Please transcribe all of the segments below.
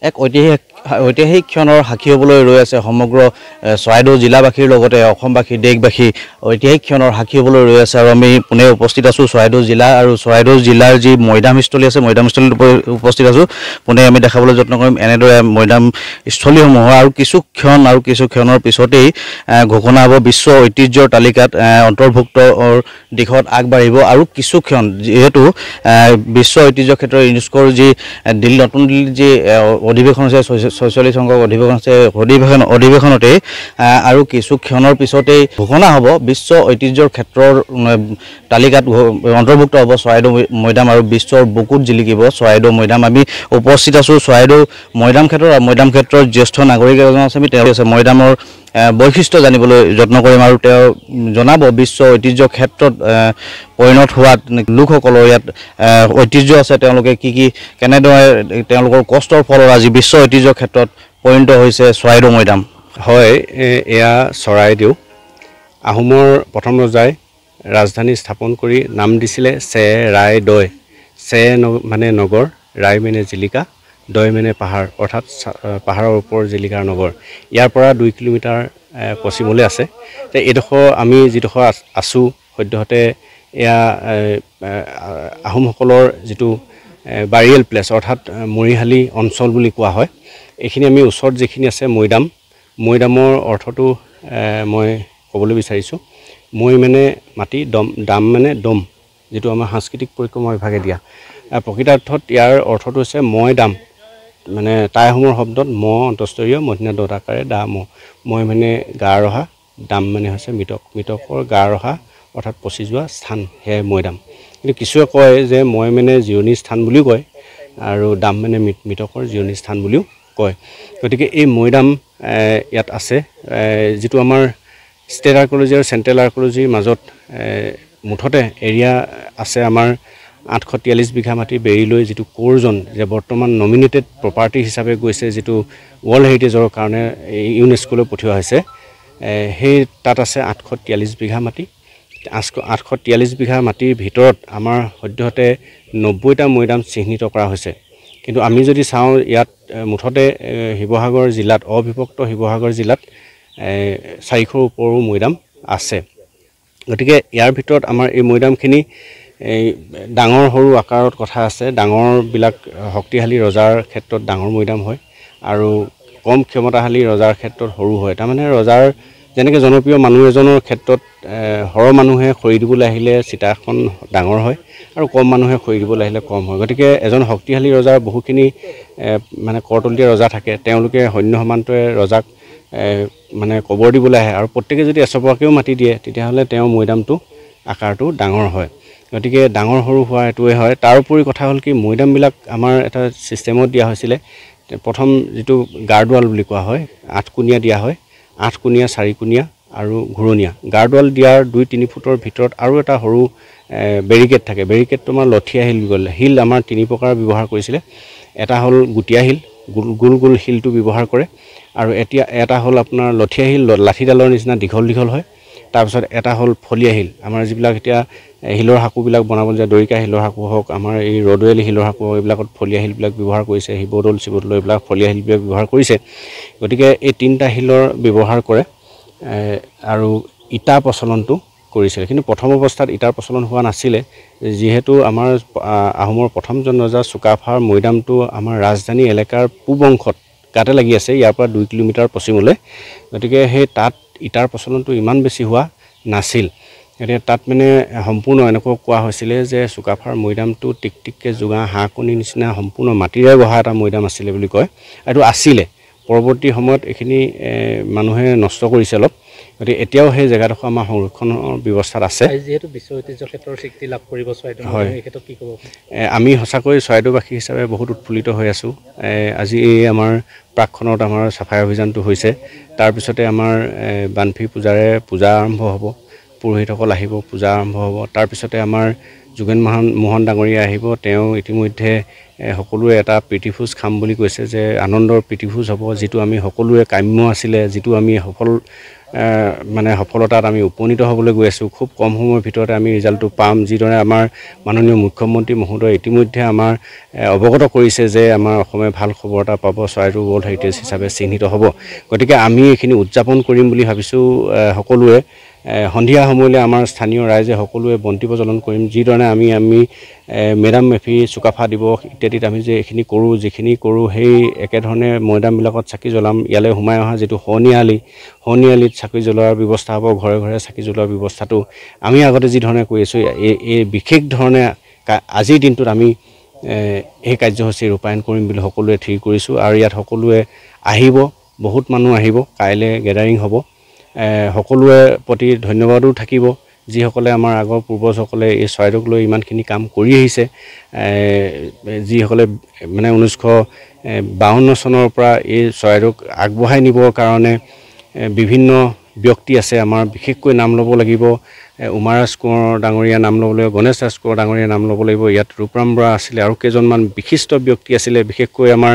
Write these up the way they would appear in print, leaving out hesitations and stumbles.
এক ঐতিহাসিক ক্ষণৰ সাক্ষী হ'বলৈ ৰৈ আছে সমগ্ৰ চৰাইদেউ জিলাবাসীৰ লগতে অসমবাসী দেশবাসী ঐতিহাসিক ক্ষণৰ সাক্ষী হ'বলৈ ৰৈ আছে আৰু আমি পুনে উপস্থিত আছোঁ চৰাইদেউ জিলা আৰু চৰাইদেউ জিলাৰ যি মৈদামস্থলী আছে মৈদামস্থলীত উপস্থিত আছোঁ পুনে আমি দেখাবলৈ যত্ন কৰিম এনেদৰে মৈদামস্থলীসমূহ আৰু কিছু ক্ষণৰ পিছতেই ঘোষণা হ'ব বিশ্ব ঐতিহ্যৰ তালিকাত অন্তৰ্ভুক্ত দিশত আগবাঢ়িব আৰু কিছু ক্ষণ যিহেতু বিশ্ব ঐতিহ্য ক্ষেত্ৰৰ ইউনেস্কোৰ যি নতুন দিল্লীত যি অধিৱেশন আছে ৪৬ সংখ্যক অধিৱেশন আছে অধিৱেশনতেই আৰু কিছু ক্ষণৰ পিছতেই ঘোষণা হ'ব বিশ্ব ঐতিহ্যৰ ক্ষেত্ৰৰ তালিকাত অন্তৰ্ভুক্ত হ'ব চৰাইদেউ মৈদাম আৰু বিশ্বৰ বুকুত জিলিকিব চৰাইদেউ মৈদাম আমি উপস্থিত আছোঁ চৰাইদেউ মৈদাম ক্ষেত্ৰৰ জ্যেষ্ঠ নাগৰিক এজন আছে আমি তেওঁ আছে মৈদামৰ বৈশিষ্ট্য জানিবলৈ যত্ন কৰিম আৰু তেওঁ জনাব বিশ্ব ঐতিহ্য ক্ষেত্ৰত পৰিণত হোৱাত লোকসকলৰ ইয়াত ঐতিহ্য আছে তেওঁলোকে কি কেনেদৰে তেওঁলোকৰ কষ্টৰ ফলত আজি বিশ্ব ঐতিহ্য ক্ষেত্ৰত পৰিণত হৈছে চৰাইদেউ মৈদাম হয় এয়া চৰাইদেউ আহোমৰ প্ৰথম ৰজাই ৰাজধানী স্থাপন কৰি নাম দিছিলে চে-ৰাই-দৈ মানে নগৰ ৰাই মানে জিলিকা দৈ মানে পাহাৰ অৰ্থাৎ পাহাৰৰ ওপৰ জিলিকাৰ নগৰ ইয়াৰ পৰা 2 কিলোমিটাৰ পশ্চিমলৈ আছে এইডোখৰ আমি যিডোখৰ আছোঁ সদ্যহতে এয়া আহোমসকলৰ যিটো বাৰিয়েল প্লেচ অৰ্থাৎ মৰিহালি অঞ্চল বুলি কোৱা হয় এইখিনি আমি ওচৰত যিখিনি আছে মৈদামৰ অৰ্থটো মই ক'বলৈ বিচাৰিছোঁ মই মানে মাটি দাম মানে দম যিটো আমাৰ সাংস্কৃতিক পৰিক্ৰমা বিভাগে দিয়া প্ৰকৃতাৰ্থত ইয়াৰ অৰ্থটো হৈছে মই দাম মানে টাই আহোমৰ শব্দত অন্তস্তৰীয় মধ্যনা দতাকাৰে দা মই মানে গা ৰহা দাম মানে হৈছে মৃতকৰ গা ৰহা অৰ্থাৎ পচি যোৱা স্থান সেয়াই মৈদাম কিন্তু কিছুৱে কয় যে মই মানে জিৰণি স্থান বুলিও কয় আৰু দাম মানে মৃতকৰ জিৰণি স্থান বুলিও কয় গতিকে এই মৈদাম ইয়াত আছে যিটো আমাৰ ষ্টেট আৰ্কলজি আৰু চেণ্ট্ৰেল আৰ্কলজিৰ মাজত মুঠতে এৰিয়া আছে আমাৰ 843 বিঘা মাটি বেৰিলৈ যিটো কোৰজন যে বৰ্তমান নমিনেটেড প্ৰপাৰ্টি হিচাপে গৈছে যিটো ৱৰ্ল্ড হেৰিটেজৰ কাৰণে ইউনেস্কোলৈ পঠিওৱা হৈছে সেই তাত আছে 843 বিঘা মাটি 843 বিঘা মাটিৰ ভিতৰত আমাৰ সদ্যহতে 90টা মৈদাম চিহ্নিত কৰা হৈছে কিন্তু আমি যদি চাওঁ ইয়াত মুঠতে শিৱসাগৰ জিলাত অবিভক্ত শিৱসাগৰ জিলাত 400ৰ ওপৰো মৈদাম আছে গতিকে ইয়াৰ ভিতৰত আমাৰ এই মৈদামখিনি ডাঙৰ সৰু আকাৰত কথা আছে ডাঙৰবিলাক শক্তিশালী ৰজাৰ ক্ষেত্ৰত ডাঙৰ মৈদাম হয় আৰু কম ক্ষমতাশালী ৰজাৰ ক্ষেত্ৰত সৰু হয় তাৰমানে ৰজাৰ যেনেকৈ জনপ্ৰিয় মানুহ এজনৰ ক্ষেত্ৰত সৰহ মানুহে খৰি দিবলৈ আহিলে চিতাখন ডাঙৰ হয় আৰু কম মানুহে খৰি দিবলৈ আহিলে কম হয় গতিকে এজন শক্তিশালী ৰজাৰ বহুখিনি মানে কৰতলীয়া ৰজা থাকে তেওঁলোকে সৈন্য সমান্তৰে ৰজাক মানে কবৰ দিবলৈ আহে আৰু প্ৰত্যেকে যদি এচপৰাকেও মাটি দিয়ে তেতিয়াহ'লে তেওঁ মৈদামটো আকাৰটো ডাঙৰ হয় গতিকে ডাঙৰ সৰু হোৱা এইটোৱে হয় তাৰ উপৰি কথা হ'ল কি মৈদামবিলাক আমাৰ এটা ছিষ্টেমত দিয়া হৈছিলে প্ৰথম যিটো গাৰ্ডৱাল বুলি কোৱা হয় 8 কোণীয়া দিয়া হয় 8 কোণীয়া 4 কোণীয়া আৰু ঘূৰণীয়া গাৰ্ডৱাল দিয়াৰ 2-3 ফুটৰ ভিতৰত আৰু এটা সৰু বেৰিকেড থাকে বেৰিকেডটো আমাৰ লঠিয়া হিল বুলি ক'লে হিল আমাৰ 3 প্ৰকাৰ ব্যৱহাৰ কৰিছিলে এটা হ'ল গুটিয়া হিল গোল হিলটো ব্যৱহাৰ কৰে আৰু এটা হ'ল আপোনাৰ লঠিয়া হিল লাঠিডালৰ নিচিনা দীঘল হয় তাৰপিছত এটা হ'ল ফলিয়া হিল আমাৰ যিবিলাক এতিয়া হিলৰ হাকুবিলাক বনাবলৈ যায় দৰিকা হিলৰ হাকু হওক আমাৰ এই ৰদৱেল হিলৰ হাকু এইবিলাকত ফলিয়া হিলবিলাক ব্যৱহাৰ কৰিছে শিৱদৌল এইবিলাক ফলিয়া হিলবিলাক ব্যৱহাৰ কৰিছে গতিকে এই 3টা হিলৰ ব্যৱহাৰ কৰে আৰু ইটা প্ৰচলনটো কৰিছিল কিন্তু প্ৰথম অৱস্থাত ইটাৰ প্ৰচলন হোৱা নাছিলে যিহেতু আমাৰ আহোমৰ প্ৰথমজন ৰজা চুকাফাৰ মৈদামটো আমাৰ ৰাজধানী এলেকাৰ পূব অংশত গাতে লাগি আছে ইয়াৰ পৰা 2 কিলোমিটাৰ পশ্চিমলৈ গতিকে সেই তাত ইটাৰ প্ৰচলনটো ইমান বেছি হোৱা নাছিল এতিয়া তাত মানে সম্পূৰ্ণ এনেকুৱা কোৱা হৈছিলে যে চুকাফাৰ মৈদামটো টিকটিককৈ যোগা হাঁহ কণীৰ নিচিনা সম্পূৰ্ণ মাটিৰে গঢ়া এটা মৈদাম আছিলে বুলি কয় এইটো আছিলে পৰৱৰ্তী সময়ত এইখিনি মানুহে নষ্ট কৰিছে অলপ গতিকে এতিয়াও সেই জেগাডোখৰ আমাৰ সংৰক্ষণৰ ব্যৱস্থাত আছে যিহেতু বিশ্ব ঐতিহ্য ক্ষেত্ৰৰ স্বীকৃতি লাভ কৰিব চৰাইদেউ এই ক্ষেত্ৰত কি ক'ব আমি সঁচাকৈ চৰাইদেউবাসী হিচাপে বহুত উৎফুল্লিত হৈ আছোঁ আজি এই আমাৰ প্ৰাকখনত আমাৰ চাফাই অভিযানটো হৈছে তাৰপিছতে আমাৰ বানফি পূজাৰে পূজা আৰম্ভ হ'ব পুৰোহিতসকল আহিব পূজা আৰম্ভ হ'ব তাৰপিছতে আমাৰ যোগেন মোহন ডাঙৰীয়া আহিব। তেওঁ ইতিমধ্যে সকলোৱে এটা প্ৰীতিভোজ খাম বুলি কৈছে, যে আনন্দৰ প্ৰীতিভোজ হ'ব, যিটো আমি সকলোৱে কাম্য আছিলে, যিটো আমি সফলতাত আমি উপনীত হ'বলৈ গৈ আছোঁ। খুব কম সময়ৰ ভিতৰতে আমি ৰিজাল্টটো পাম। যিদৰে আমাৰ মাননীয় মুখ্যমন্ত্ৰী মহোদয় ইতিমধ্যে আমাৰ অৱগত কৰিছে যে আমাৰ অসমে ভাল খবৰ এটা পাব, চৰাইদেউ ৱৰ্ল্ড হেৰিটেজ হিচাপে চিহ্নিত হ'ব। গতিকে আমি এইখিনি উদযাপন কৰিম বুলি ভাবিছোঁ। সকলোৱে সন্ধিয়া সময়লৈ আমাৰ স্থানীয় ৰাইজে সকলোৱে বন্তি প্ৰজ্বলন কৰিম। যিধৰণে আমি মেডাম মেফি চুকাফা দিৱস ইত্যাদিত আমি যে এইখিনি কৰোঁ, যিখিনি কৰোঁ সেই একেধৰণে মৈদামবিলাকত চাকি জ্বলাম। ইয়ালৈ সোমাই অহা যিটো শনিআলিত চাকি জ্বলোৱাৰ ব্যৱস্থা হ'ব, ঘৰে ঘৰে চাকি জ্বলোৱাৰ ব্যৱস্থাটো আমি আগতে যিধৰণে কৰি আছোঁ, এই বিশেষ ধৰণে আজিৰ দিনটোত আমি এই কাৰ্যসূচী ৰূপায়ণ কৰিম বুলি সকলোৱে ঠিক কৰিছোঁ। আৰু ইয়াত সকলোৱে আহিব, বহুত মানুহ আহিব, কাইলৈ গেডাৰিং হ'ব। সকলোৰে প্ৰতি ধন্যবাদো থাকিব, যিসকলে আমাৰ আগৰ পূৰ্বজসকলে এই চৰাইদেউক লৈ ইমানখিনি কাম কৰি আহিছে। যিসকলে 1952 চনৰ পৰা এই চৰাইদেউক আগবঢ়াই নিবৰ কাৰণে বিভিন্ন ব্যক্তি আছে। আমাৰ বিশেষকৈ নাম ল'ব লাগিব উমা ৰাজ কোঁৱৰ ডাঙৰীয়া নাম ল'ব লাগিব, গণেশ ৰাজ কোঁৱৰ ডাঙৰীয়া নাম ল'ব লাগিব। ইয়াত ৰূপৰাম বৰা আছিলে, আৰু কেইজনমান বিশিষ্ট ব্যক্তি আছিলে। বিশেষকৈ আমাৰ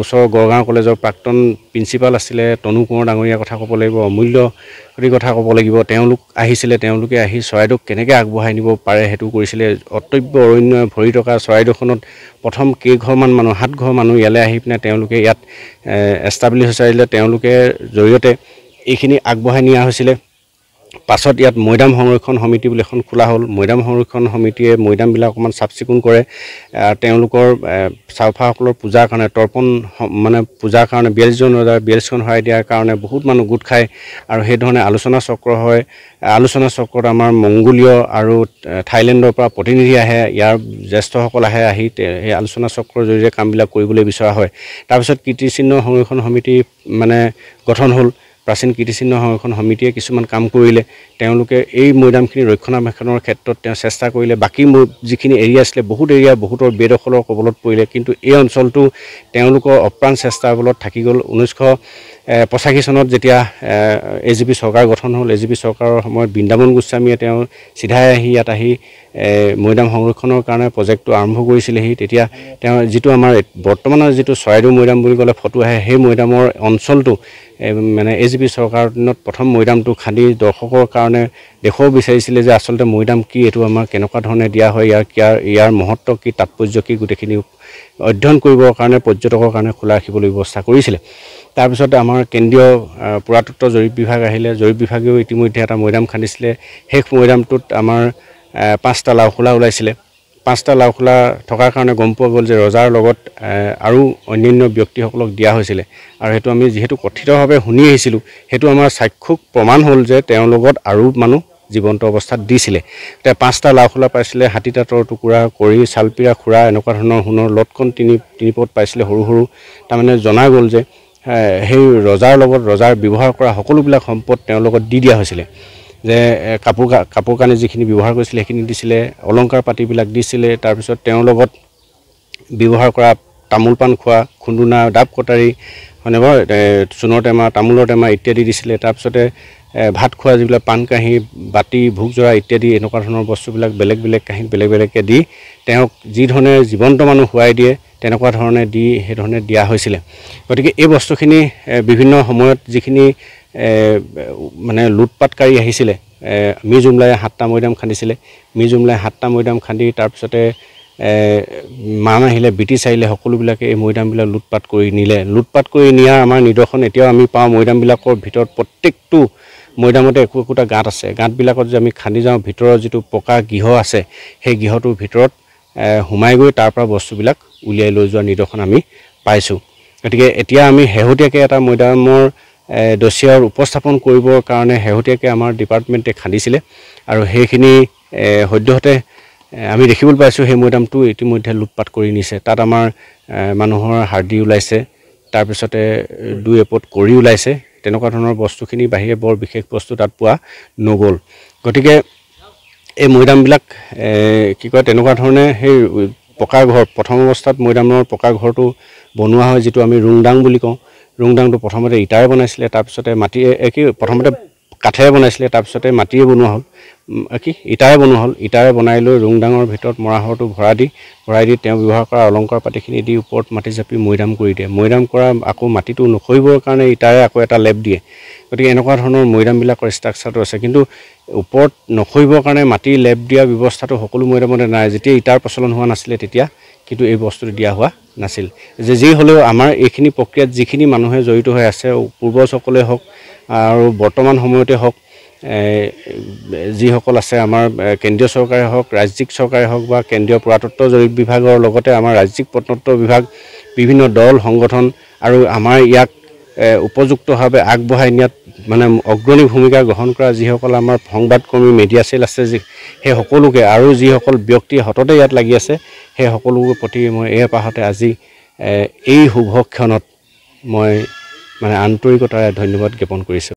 ওচৰৰ গড়গাঁও কলেজৰ প্ৰাক্তন প্ৰিন্সিপাল আছিলে তনু কোঁৱৰ ডাঙৰীয়াৰ কথা ক'ব লাগিব, অমূল্য কথা ক'ব লাগিব। তেওঁলোক আহিছিলে, তেওঁলোকে আহি চৰাইদেউক কেনেকৈ আগবঢ়াই নিব পাৰে সেইটো কৰিছিলে। অটব্য অৰণ্যই ভৰি থকা চৰাইদেউখনত প্ৰথম কেইঘৰমান মানুহ, 7 ঘৰ মানুহ ইয়ালৈ আহি পিনে তেওঁলোকে ইয়াত এষ্টাব্লিছ হৈছিলে। তেওঁলোকে জৰিয়তে এইখিনি আগবঢ়াই নিয়া হৈছিলে। পাছত ইয়াত মৈদাম সংৰক্ষণ সমিতি বুলি এখন খোলা হ'ল। মৈদাম সংৰক্ষণ সমিতিয়ে মৈদামবিলাক অকণমান চাফ চিকুণ কৰে। তেওঁলোকৰ চাউফাসকলৰ পূজাৰ কাৰণে তৰ্পণ পূজাৰ কাৰণে 42জন ৰজাৰ 42খন শৰাই দিয়াৰ কাৰণে বহুত মানুহ গোট খায়, আৰু সেইধৰণে আলোচনা চক্ৰ হয়। আলোচনা চক্ৰত আমাৰ মংগোলীয় আৰু থাইলেণ্ডৰ পৰা প্ৰতিনিধি আহে, ইয়াৰ জ্যেষ্ঠসকল আহি সেই আলোচনা চক্ৰৰ জৰিয়তে কামবিলাক কৰিবলৈ বিচৰা হয়। তাৰপিছত কীৰ্তিচিহ্ন সংৰক্ষণ সমিতি গঠন হ'ল। প্ৰাচীন কীৰ্তিচিহ্ন সংৰক্ষণ সমিতিয়ে কিছুমান কাম কৰিলে। তেওঁলোকে এই মৈদামখিনি ৰক্ষণাবেক্ষণৰ ক্ষেত্ৰত তেওঁ চেষ্টা কৰিলে। বাকী যিখিনি এৰিয়া আছিলে, বহুত এৰিয়া বহুতৰ বেদখলৰ কবলত পৰিলে, কিন্তু এই অঞ্চলটো তেওঁলোকৰ অপ্ৰাণ চেষ্টাৰ বলত থাকি গ'ল। 1985 চনত যেতিয়া AGP চৰকাৰ গঠন হ'ল, AGP চৰকাৰৰ সময়ত বৃন্দাবন গোস্বামীয়ে তেওঁ চিধাই ইয়াত আহি মৈদাম সংৰক্ষণৰ কাৰণে প্ৰজেক্টটো আৰম্ভ কৰিছিলেহি। তেতিয়া তেওঁ যিটো আমাৰ বৰ্তমানৰ যিটো চৰাইদেউ মৈদাম বুলি ক'লে ফটো আহে, সেই মৈদামৰ অঞ্চলটো AGP চৰকাৰৰ দিনত প্ৰথম মৈদামটো খান্দি দৰ্শকৰ কাৰণে দেখুৱাব বিচাৰিছিলে যে আচলতে মৈদাম কি, এইটো আমাৰ কেনেকুৱা ধৰণে দিয়া হয়, ইয়াৰ মহত্ব কি, তাৎপৰ্য কি, গোটেইখিনি অধ্যয়ন কৰিবৰ কাৰণে পৰ্যটকৰ কাৰণে খোলা ৰাখিবলৈ ব্যৱস্থা কৰিছিলে। তাৰপিছতে আমাৰ কেন্দ্ৰীয় পুৰাতত্ত্ব জৰীপ বিভাগ আহিলে। জৰীপ বিভাগেও ইতিমধ্যে এটা মৈদাম খান্দিছিলে। সেই মৈদামটোত আমাৰ 5টা লাওখোলা ওলাইছিলে। 5টা লাওখোলা থকাৰ কাৰণে গম পোৱা গ'ল যে ৰজাৰ লগত আৰু অন্যান্য ব্যক্তিসকলক দিয়া হৈছিলে, আৰু সেইটো আমি যিহেতু কথিতভাৱে শুনি আহিছিলোঁ, সেইটো আমাৰ চাক্ষুষ প্ৰমাণ হ'ল যে তেওঁৰ লগত আৰু মানুহ জীৱন্ত অৱস্থাত দিছিলে। এতিয়া 5টা লাওখোলা পাইছিলে, হাতী দাঁতৰ টুকুৰা, কৰি, চালপিৰা, খুৰা, এনেকুৱা ধৰণৰ সোণৰ লটকন তিনিপট পাইছিলে সৰু সৰু। তাৰমানে জনা গ'ল যে সেই ৰজাৰ লগত ৰজাৰ ব্যৱহাৰ কৰা সকলোবিলাক সম্পদ তেওঁৰ লগত দি দিয়া হৈছিলে। যে কাপোৰ কানি যিখিনি ব্যৱহাৰ কৰিছিলে সেইখিনি দিছিলে, অলংকাৰ পাতিবিলাক দিছিলে। তাৰপিছত তেওঁৰ লগত ব্যৱহাৰ কৰা তামোল পাণ খোৱা, খুন্দুনা, ডাব কটাৰী, মানে চূণৰ টেমা, তামোলৰ টেমা ইত্যাদি দিছিলে। তাৰপিছতে ভাত খোৱা যিবিলাক পাণ কাঁহী, বাতি, ভোগ জৰা ইত্যাদি এনেকুৱা ধৰণৰ বস্তুবিলাক বেলেগ বেলেগ কাঁহীত বেলেগ বেলেগকৈ দি তেওঁক যিধৰণে জীৱন্ত মানুহ শুৱাই দিয়ে তেনেকুৱা ধৰণে সেইধৰণে দিয়া হৈছিলে। গতিকে এই বস্তুখিনি বিভিন্ন সময়ত যিখিনি লুটপাটকাৰী আহিছিলে, মিৰ জুমলাই 7টা মৈদাম খান্দিছিলে। মিৰ জুমলাই 7টা মৈদাম খান্দি তাৰপিছতে মান আহিলে, ব্ৰিটিছ আহিলে, সকলোবিলাকে এই মৈদামবিলাক লুটপাট কৰি নিলে। লুটপাট কৰি নিয়াৰ আমাৰ নিদৰ্শন এতিয়াও আমি পাওঁ। মৈদামবিলাকৰ ভিতৰত প্ৰত্যেকটো মৈদামতে একোটা গাঁত আছে। গাঁতবিলাকত যে আমি খান্দি যাওঁ, ভিতৰৰ যিটো পকা গৃহ আছে, সেই গৃহটোৰ ভিতৰত সোমাই গৈ তাৰ পৰা বস্তুবিলাক উলিয়াই লৈ যোৱাৰ নিদৰ্শন আমি পাইছোঁ। গতিকে এতিয়া আমি শেহতীয়াকৈ এটা মৈদামৰ দৃশ্য উপস্থাপন কৰিবৰ কাৰণে শেহতীয়াকৈ আমাৰ ডিপাৰ্টমেণ্টে খান্দিছিলে, আৰু সেইখিনি সদ্যহতে আমি দেখিবলৈ পাইছোঁ। সেই মৈদামটো ইতিমধ্যে লুটপাট কৰি নিছে। তাত আমাৰ মানুহৰ হাৰ্ডি ওলাইছে, তাৰপিছতে 2 এপদ কৰি ওলাইছে। তেনেকুৱা ধৰণৰ বস্তুখিনি বাহিৰে বৰ বিশেষ বস্তু তাত পোৱা নগ'ল। গতিকে এই মৈদামবিলাক তেনেকুৱা ধৰণে সেই পকা ঘৰ, প্ৰথম অৱস্থাত মৈদামৰ পকা ঘৰটো বনোৱা হয়, যিটো আমি ৰুংদাং বুলি কওঁ। ৰুংদাংটো প্ৰথমতে ইটাৰে বনাইছিলে, তাৰপিছতে প্ৰথমতে কাঠেৰে বনাইছিলে, তাৰপিছতে মাটিৰে বনোৱা হ'ল, কি ইটাৰে বনোৱা হ'ল। ইটাৰে বনাই লৈ ৰুংডাঙৰ ভিতৰত মৰাশটো ভৰাই দি তেওঁ ব্যৱহাৰ কৰা অলংকাৰ পাতিখিনি দি ওপৰত মাটি জাপি মৈদাম কৰি দিয়ে। মৈদাম কৰা আকৌ মাটিটো নখৰিবৰ কাৰণে ইটাৰে আকৌ এটা লেপ দিয়ে। গতিকে এনেকুৱা ধৰণৰ মৈদামবিলাকৰ ষ্ট্ৰাকচাৰটো আছে, কিন্তু ওপৰত নখৰিবৰ কাৰণে মাটিৰ লেপ দিয়া ব্যৱস্থাটো সকলো মৈদামতে নাই। যেতিয়া ইটাৰ প্ৰচলন হোৱা নাছিলে তেতিয়া কিন্তু এই বস্তুটো দিয়া হোৱা নাছিল। যি হ'লেও আমাৰ এইখিনি প্ৰক্ৰিয়াত যিখিনি মানুহে জড়িত হৈ আছে, পূৰ্বজসকলে হওক আৰু বৰ্তমান সময়তে হওক, যিসকল আছে আমাৰ কেন্দ্ৰীয় চৰকাৰে হওক, ৰাজ্যিক চৰকাৰে হওক বা কেন্দ্ৰীয় পুৰাতত্ব জৰীপ বিভাগৰ লগতে আমাৰ ৰাজ্যিক প্ৰত্নতত্ব বিভাগ, বিভিন্ন দল সংগঠন আৰু আমাৰ ইয়াক উপযুক্তভাৱে আগবঢ়াই নিয়াত মানে অগ্ৰণী ভূমিকা গ্ৰহণ কৰা যিসকল আমাৰ সংবাদকৰ্মী, মিডিয়া চেল আছে, সেই সকলোকে আৰু যিসকল ব্যক্তি সততে ইয়াত লাগি আছে, সেই সকলোৰে প্ৰতি মই এই এপাহতে আজি এই শুভক্ষণত মই মানে আন্তৰিকতাৰে ধন্যবাদ জ্ঞাপন কৰিছোঁ।